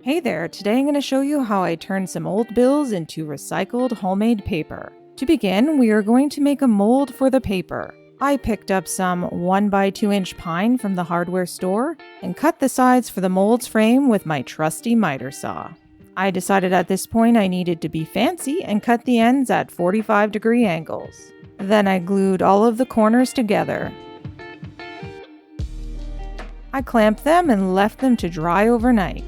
Hey there, today I'm going to show you how I turned some old bills into recycled homemade paper. To begin, we are going to make a mold for the paper. I picked up some 1 by 2 inch pine from the hardware store and cut the sides for the mold's frame with my trusty miter saw. I decided at this point I needed to be fancy and cut the ends at 45-degree angles. Then I glued all of the corners together. I clamped them and left them to dry overnight.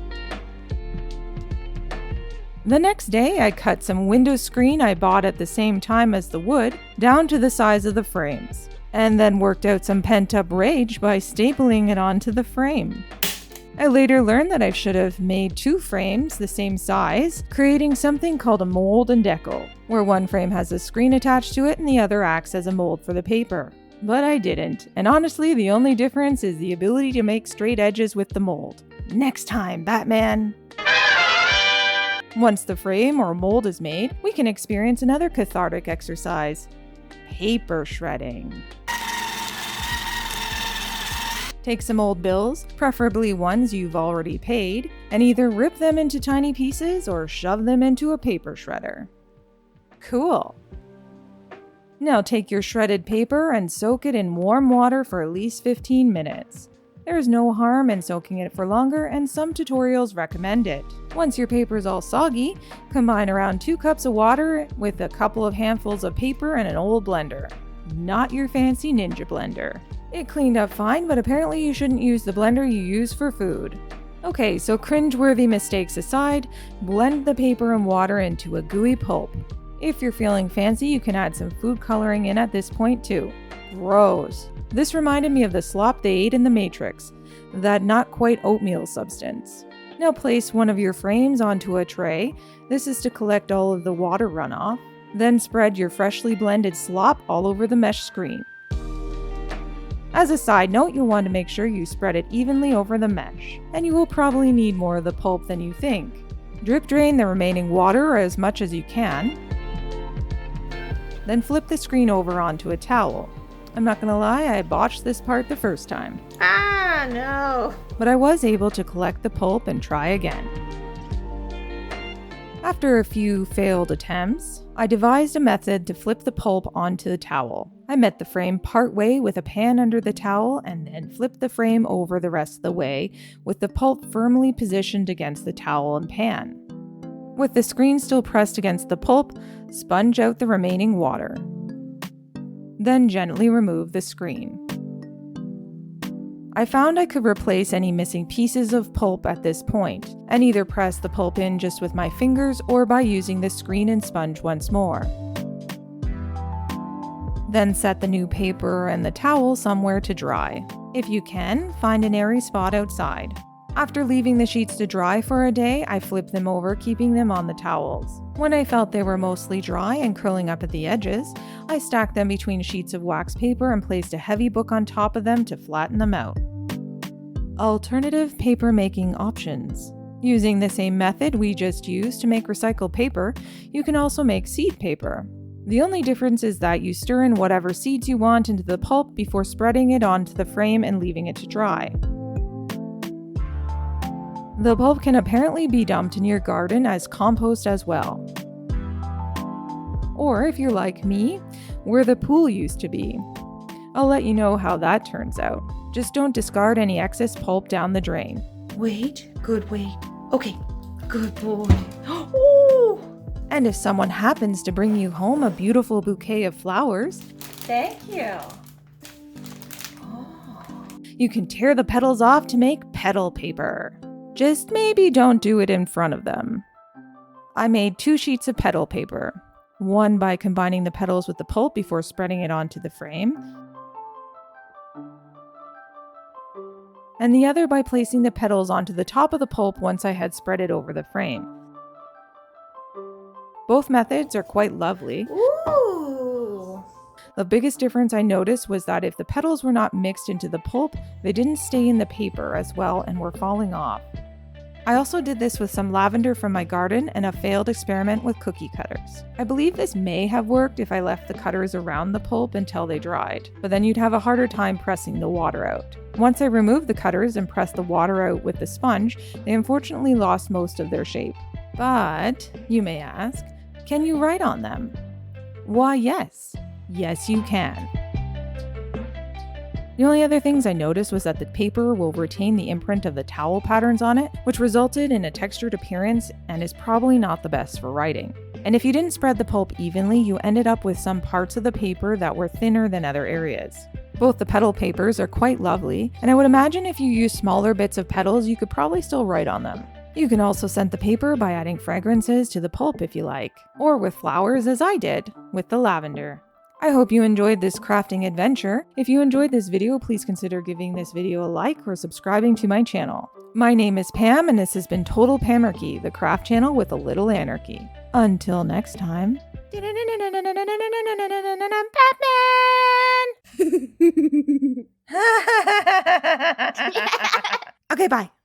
The next day, I cut some window screen I bought at the same time as the wood down to the size of the frames, and then worked out some pent-up rage by stapling it onto the frame. I later learned that I should have made 2 frames the same size, creating something called a mould and deckle, where one frame has a screen attached to it and the other acts as a mold for the paper. But I didn't, and honestly, the only difference is the ability to make straight edges with the mold. Next time, Batman! Once the frame or mold is made, we can experience another cathartic exercise: paper shredding. Take some old bills, preferably ones you've already paid, and either rip them into tiny pieces or shove them into a paper shredder. Cool! Now take your shredded paper and soak it in warm water for at least 15 minutes. There is no harm in soaking it for longer, and some tutorials recommend it. Once your paper is all soggy, combine around 2 cups of water with a couple of handfuls of paper and an old blender. Not your fancy ninja blender. It cleaned up fine, but apparently you shouldn't use the blender you use for food. Okay, so cringeworthy mistakes aside, blend the paper and water into a gooey pulp. If you're feeling fancy, you can add some food coloring in at this point too. Gross. This reminded me of the slop they ate in The Matrix, that not quite oatmeal substance. Now place one of your frames onto a tray. This is to collect all of the water runoff. Then spread your freshly blended slop all over the mesh screen. As a side note, you'll want to make sure you spread it evenly over the mesh, and you will probably need more of the pulp than you think. Drip drain the remaining water as much as you can. Then flip the screen over onto a towel. I'm not gonna lie, I botched this part the first time. Ah, no! But I was able to collect the pulp and try again. After a few failed attempts, I devised a method to flip the pulp onto the towel. I met the frame partway with a pan under the towel and then flipped the frame over the rest of the way with the pulp firmly positioned against the towel and pan. With the screen still pressed against the pulp, sponge out the remaining water. Then gently remove the screen. I found I could replace any missing pieces of pulp at this point, and either press the pulp in just with my fingers or by using the screen and sponge once more. Then set the new paper and the towel somewhere to dry. If you can, find an airy spot outside. After leaving the sheets to dry for a day, I flipped them over, keeping them on the towels. When I felt they were mostly dry and curling up at the edges, I stacked them between sheets of wax paper and placed a heavy book on top of them to flatten them out. Alternative paper making options. Using the same method we just used to make recycled paper, you can also make seed paper. The only difference is that you stir in whatever seeds you want into the pulp before spreading it onto the frame and leaving it to dry. The pulp can apparently be dumped in your garden as compost as well. Or if you're like me, where the pool used to be. I'll let you know how that turns out. Just don't discard any excess pulp down the drain. Wait, good wait. Okay, good boy. Ooh! And if someone happens to bring you home a beautiful bouquet of flowers, Thank you. you can tear the petals off to make petal paper. Just maybe don't do it in front of them. I made 2 sheets of petal paper. One by combining the petals with the pulp before spreading it onto the frame, and the other by placing the petals onto the top of the pulp once I had spread it over the frame. Both methods are quite lovely. Ooh! The biggest difference I noticed was that if the petals were not mixed into the pulp, they didn't stay in the paper as well and were falling off. I also did this with some lavender from my garden and a failed experiment with cookie cutters. I believe this may have worked if I left the cutters around the pulp until they dried, but then you'd have a harder time pressing the water out. Once I removed the cutters and pressed the water out with the sponge, they unfortunately lost most of their shape. But, you may ask, can you write on them? Why, yes. Yes, you can. The only other things I noticed was that the paper will retain the imprint of the towel patterns on it, which resulted in a textured appearance and is probably not the best for writing. And if you didn't spread the pulp evenly, you ended up with some parts of the paper that were thinner than other areas. Both the petal papers are quite lovely, and I would imagine if you use smaller bits of petals, you could probably still write on them. You can also scent the paper by adding fragrances to the pulp if you like, or with flowers as I did, with the lavender. I hope you enjoyed this crafting adventure. If you enjoyed this video, please consider giving this video a like or subscribing to my channel. My name is Pam, and this has been Total Pamarchy, the craft channel with a little anarchy. Until next time. Batman! Okay, bye.